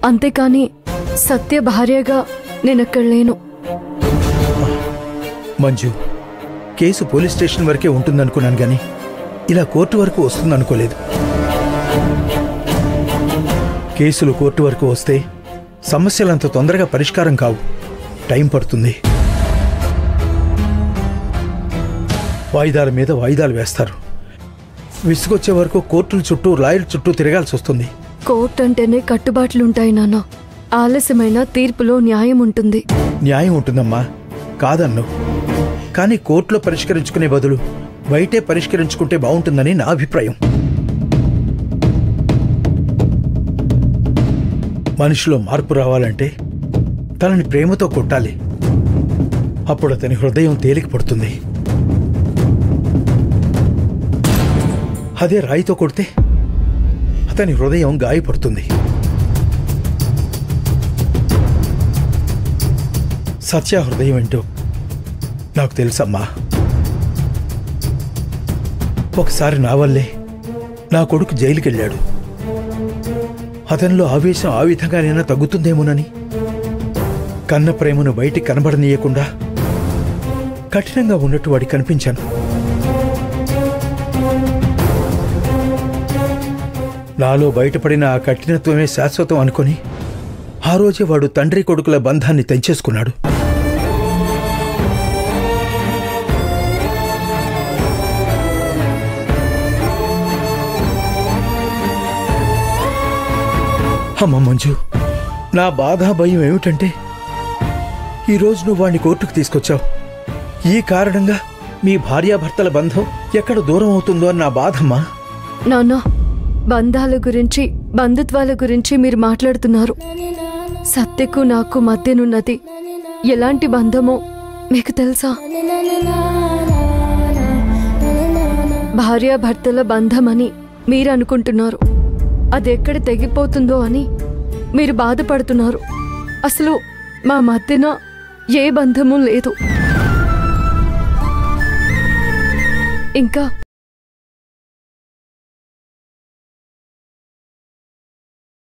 అంతేకాని సత్య భార్యగా నేనక్కడ లేను. మంజు, కేసు పోలీస్ స్టేషన్ వరకే ఉంటుందనుకున్నాను గాని ఇలా కోర్టు వరకు వస్తుందనుకోలేదు. కేసులు కోర్టు వరకు వస్తే సమస్యలంత తొందరగా పరిష్కారం కావు, టైం పడుతుంది. వాయిదాల మీద వాయిదాలు వేస్తారు. విసుగొచ్చే వరకు కోర్టుల చుట్టూ లాయర్ చుట్టూ తిరగాల్సి వస్తుంది. కోర్టు అంటేనే కట్టుబాట్లుంటాయి నాన్న. ఆలస్యమైన తీర్పులో న్యాయం ఉంటుంది. న్యాయం ఉంటుందమ్మా, కాదన్ను. కానీ కోర్టులో పరిష్కరించుకునే బదులు బయటే పరిష్కరించుకుంటే బాగుంటుందని నా అభిప్రాయం. మనిషిలో మార్పు రావాలంటే తనని ప్రేమతో కొట్టాలి. అప్పుడు అతని హృదయం తేలిక పడుతుంది. అదే రాయితో కొడితే అతని హృదయం గాయపడుతుంది. సత్య హృదయం ఏంటో నాకు తెలుసమ్మా. ఒకసారి నా వల్లే నా కొడుకు జైలుకెళ్ళాడు. అతనిలో ఆవేశం ఆ విధంగానైనా తగ్గుతుందేమోనని కన్న ప్రేమను బయటికి కనబడనీయకుండా కఠినంగా ఉన్నట్టు వాడికి కనిపించాను. నాలో బయటపడిన ఆ కఠినత్వమే శాశ్వతం అనుకొని ఆ రోజే వాడు తండ్రి కొడుకుల బంధాన్ని తెంచేసుకున్నాడు. అమ్మ మంజు, నా బాధ భయం ఏమిటంటే ఈరోజు నువ్వు వాడిని కోర్టుకు తీసుకొచ్చావు. ఈ కారణంగా మీ భార్యాభర్తల బంధం ఎక్కడ దూరం అవుతుందో అని నా బాధమ్మా. నాన్న, బంధాల గురించి బంధుత్వాల గురించి మీరు మాట్లాడుతున్నారు. సత్యకు నాకు మధ్యనున్నది ఎలాంటి బంధమో మీకు తెలుసా? భార్యాభర్తల బంధమని మీరు అనుకుంటున్నారు. అదెక్కడ తెగిపోతుందో అని మీరు బాధపడుతున్నారు. అసలు మా మధ్యన ఏ బంధము లేదు. ఇంకా